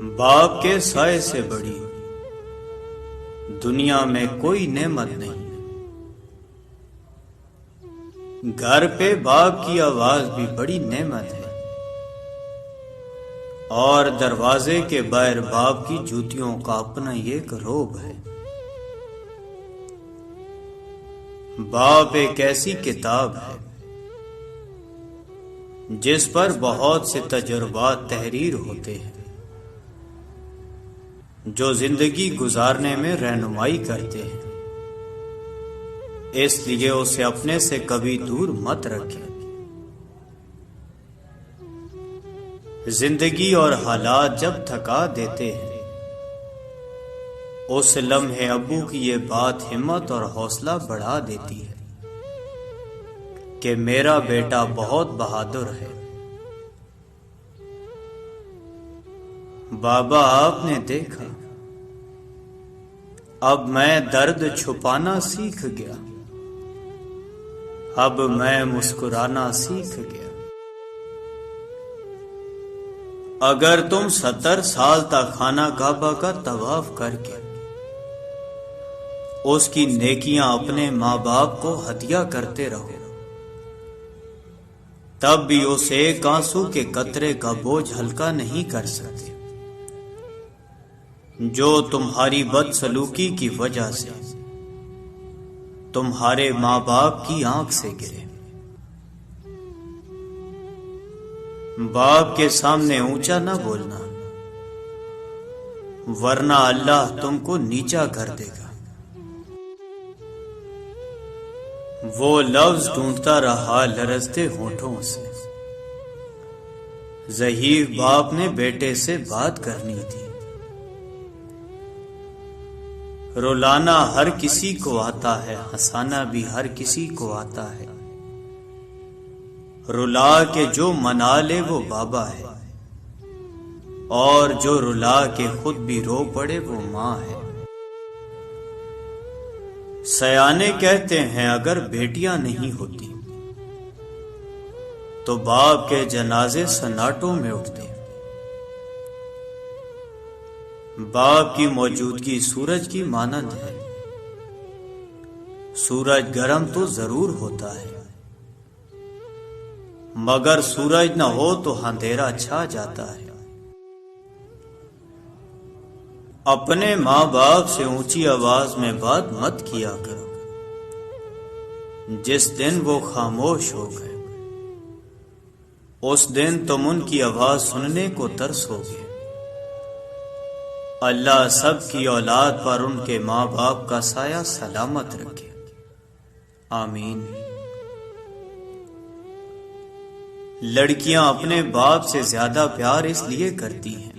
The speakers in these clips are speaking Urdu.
باپ کے سائے سے بڑی دنیا میں کوئی نعمت نہیں۔ گھر پہ باپ کی آواز بھی بڑی نعمت ہے، اور دروازے کے باہر باپ کی جوتیوں کا اپنا ایک روب ہے۔ باپ ایک ایسی کتاب ہے جس پر بہت سے تجربات تحریر ہوتے ہیں، جو زندگی گزارنے میں رہنمائی کرتے ہیں۔ اس لیے اسے اپنے سے کبھی دور مت رکھیں۔ زندگی اور حالات جب تھکا دیتے ہیں، اس لمحے ابو کی یہ بات ہمت اور حوصلہ بڑھا دیتی ہے کہ میرا بیٹا بہت بہادر ہے۔ بابا، آپ نے دیکھا، اب میں درد چھپانا سیکھ گیا، اب میں مسکرانا سیکھ گیا۔ اگر تم 70 سال تک خانہ کعبہ کا طواف کر کے اس کی نیکیاں اپنے ماں باپ کو ہدیہ کرتے رہو، تب بھی اس ایک آنسو کے قطرے کا بوجھ ہلکا نہیں کر سکتے جو تمہاری بدسلوکی کی وجہ سے تمہارے ماں باپ کی آنکھ سے گرے۔ باپ کے سامنے اونچا نہ بولنا، ورنہ اللہ تم کو نیچا کر دے گا۔ وہ لفظ ڈھونڈتا رہا لرزتے ہونٹوں سے۔ ضعیف باپ نے بیٹے سے بات کرنی تھی۔ رلانا ہر کسی کو آتا ہے، ہنسانا بھی ہر کسی کو آتا ہے۔ رلا کے جو منا لے وہ بابا ہے، اور جو رلا کے خود بھی رو پڑے وہ ماں ہے۔ سیانے کہتے ہیں اگر بیٹیاں نہیں ہوتی تو باپ کے جنازے سناٹوں میں اٹھتے۔ باپ کی موجودگی سورج کی مانند ہے۔ سورج گرم تو ضرور ہوتا ہے، مگر سورج نہ ہو تو اندھیرا چھا جاتا ہے۔ اپنے ماں باپ سے اونچی آواز میں بات مت کیا کرو۔ جس دن وہ خاموش ہو گئے، اس دن تم ان کی آواز سننے کو ترسو گے۔ اللہ سب کی اولاد پر ان کے ماں باپ کا سایہ سلامت رکھے، آمین۔ لڑکیاں اپنے باپ سے زیادہ پیار اس لیے کرتی ہیں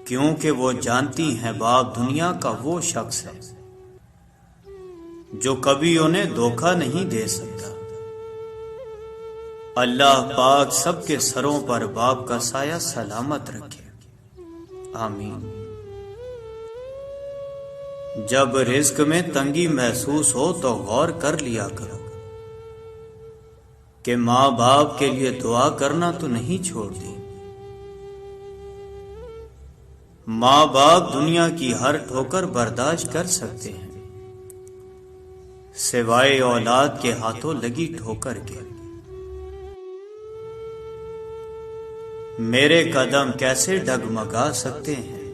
کیونکہ وہ جانتی ہیں باپ دنیا کا وہ شخص ہے جو کبھی انہیں دھوکہ نہیں دے سکتا۔ اللہ پاک سب کے سروں پر باپ کا سایہ سلامت رکھے، آمین۔ جب رزق میں تنگی محسوس ہو تو غور کر لیا کرو کہ ماں باپ کے لیے دعا کرنا تو نہیں چھوڑ دی۔ ماں باپ دنیا کی ہر ٹھوکر برداشت کر سکتے ہیں سوائے اولاد کے ہاتھوں لگی ٹھوکر کے۔ میرے قدم کیسے ڈگمگا سکتے ہیں،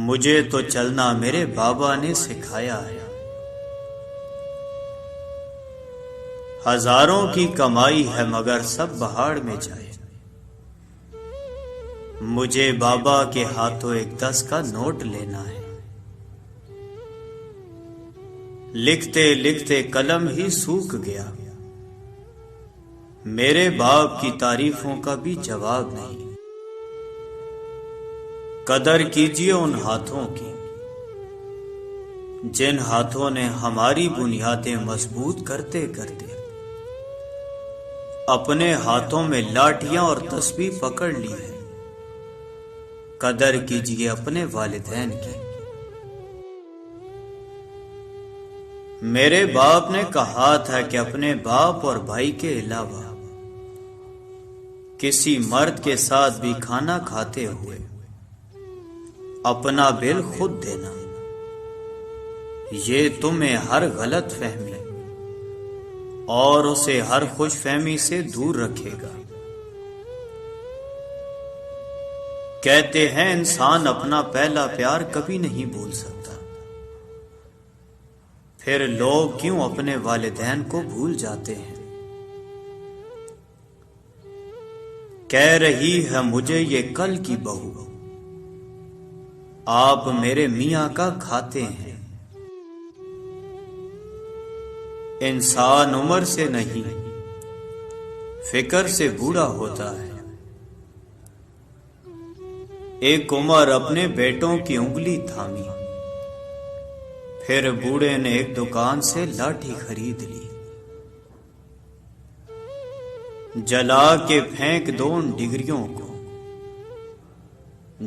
مجھے تو چلنا میرے بابا نے سکھایا ہے۔ ہزاروں کی کمائی ہے مگر سب بہاڑ میں جائے، مجھے بابا کے ہاتھوں ایک 10 کا نوٹ لینا ہے۔ لکھتے لکھتے قلم ہی سوکھ گیا، میرے باپ کی تعریفوں کا بھی جواب نہیں۔ قدر کیجیے ان ہاتھوں کی جن ہاتھوں نے ہماری بنیادیں مضبوط کرتے کرتے اپنے ہاتھوں میں لاٹھیاں اور تسبیح پکڑ لی ہے۔ قدر کیجیے اپنے والدین کی۔ میرے باپ نے کہا تھا کہ اپنے باپ اور بھائی کے علاوہ کسی مرد کے ساتھ بھی کھانا کھاتے ہوئے اپنا بل خود دینا، یہ تمہیں ہر غلط فہمی اور اسے ہر خوش فہمی سے دور رکھے گا۔ کہتے ہیں انسان اپنا پہلا پیار کبھی نہیں بھول سکتا، پھر لوگ کیوں اپنے والدین کو بھول جاتے ہیں؟ کہہ رہی ہے مجھے یہ کل کی بہو، آپ میرے میاں کا کھاتے ہیں۔ انسان عمر سے نہیں فکر سے بوڑھا ہوتا ہے۔ ایک عمر اپنے بیٹوں کی انگلی تھامی، پھر بوڑھے نے ایک دکان سے لاٹھی خرید لی، جلا کے پھینک دو ان ڈگریوں کو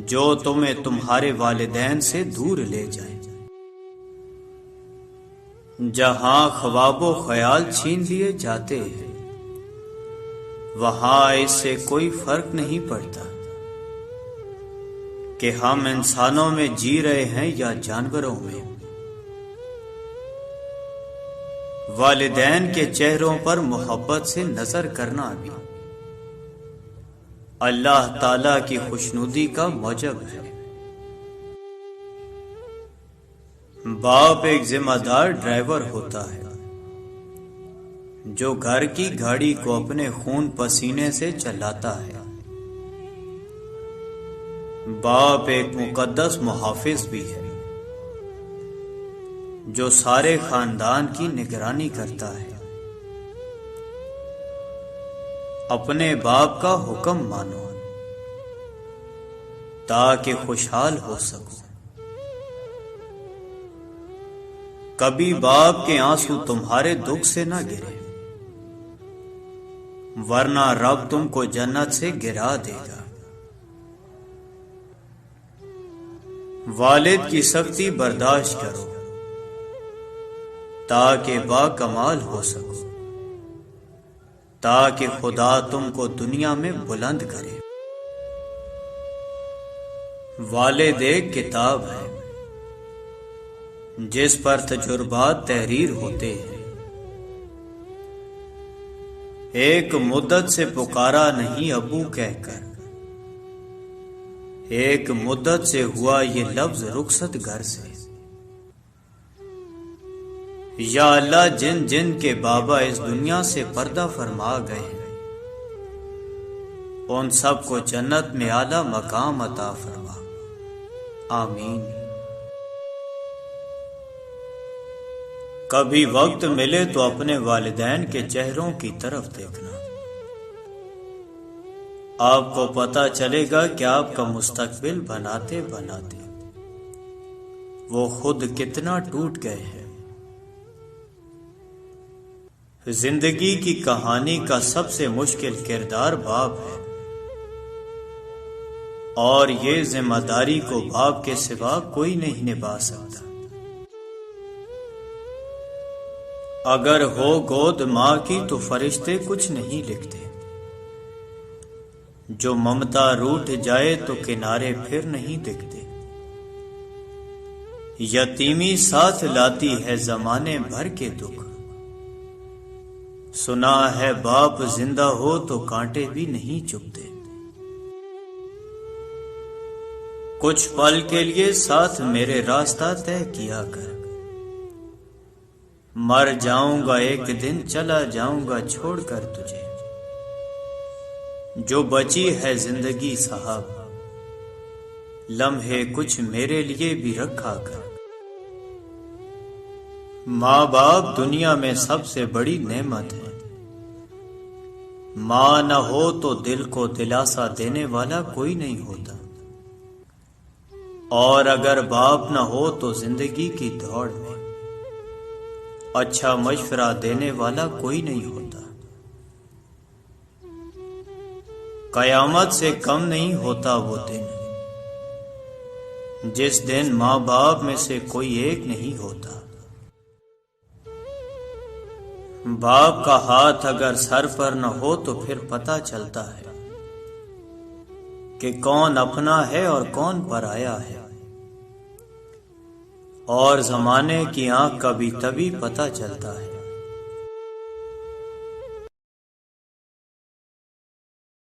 جو تمہیں تمہارے والدین سے دور لے جائیں۔ جہاں خواب و خیال چھین لیے جاتے ہیں وہاں اس سے کوئی فرق نہیں پڑتا کہ ہم انسانوں میں جی رہے ہیں یا جانوروں میں۔ والدین کے چہروں پر محبت سے نظر کرنا بھی اللہ تعالی کی خوشنودی کا موجب ہے۔ باپ ایک ذمہ دار ڈرائیور ہوتا ہے جو گھر کی گاڑی کو اپنے خون پسینے سے چلاتا ہے۔ باپ ایک مقدس محافظ بھی ہے جو سارے خاندان کی نگرانی کرتا ہے۔ اپنے باپ کا حکم مانو تاکہ خوشحال ہو سکو۔ کبھی باپ کے آنسو تمہارے دکھ سے نہ گرے، ورنہ رب تم کو جنت سے گرا دے گا۔ والد کی سختی برداشت کرو تاکہ با کمال ہو سکو، تاکہ خدا تم کو دنیا میں بلند کرے۔ والد ایک کتاب ہے جس پر تجربات تحریر ہوتے ہیں۔ ایک مدت سے پکارا نہیں ابو کہہ کر، ایک مدت سے ہوا یہ لفظ رخصت گھر سے۔ یا اللہ جن جن کے بابا اس دنیا سے پردہ فرما گئے ہیں ان سب کو جنت میں اعلیٰ مقام عطا فرما، آمین۔ کبھی وقت ملے تو اپنے والدین کے چہروں کی طرف دیکھنا، آپ کو پتہ چلے گا کہ آپ کا مستقبل بناتے بناتے وہ خود کتنا ٹوٹ گئے ہیں۔ زندگی کی کہانی کا سب سے مشکل کردار باپ ہے، اور یہ ذمہ داری کو باپ کے سوا کوئی نہیں نبھا سکتا۔ اگر ہو گود ماں کی تو فرشتے کچھ نہیں لکھتے، جو ممتا روٹھ جائے تو کنارے پھر نہیں دکھتے۔ یتیمی ساتھ لاتی ہے زمانے بھر کے دکھ، سنا ہے باپ زندہ ہو تو کانٹے بھی نہیں چبھتے۔ کچھ پل کے لیے ساتھ میرے راستہ طے کیا کر، مر جاؤں گا ایک دن چلا جاؤں گا چھوڑ کر تجھے۔ جو بچی ہے زندگی صاحب لمحے کچھ میرے لیے بھی رکھا کر۔ ماں باپ دنیا میں سب سے بڑی نعمت ہے، ماں نہ ہو تو دل کو دلاسا دینے والا کوئی نہیں ہوتا، اور اگر باپ نہ ہو تو زندگی کی دوڑ میں اچھا مشورہ دینے والا کوئی نہیں ہوتا۔ قیامت سے کم نہیں ہوتا وہ دن جس دن ماں باپ میں سے کوئی ایک نہیں ہوتا۔ باپ کا ہاتھ اگر سر پر نہ ہو تو پھر پتہ چلتا ہے کہ کون اپنا ہے اور کون پرایا ہے، اور زمانے کی آنکھ کا بھی تبھی پتہ چلتا ہے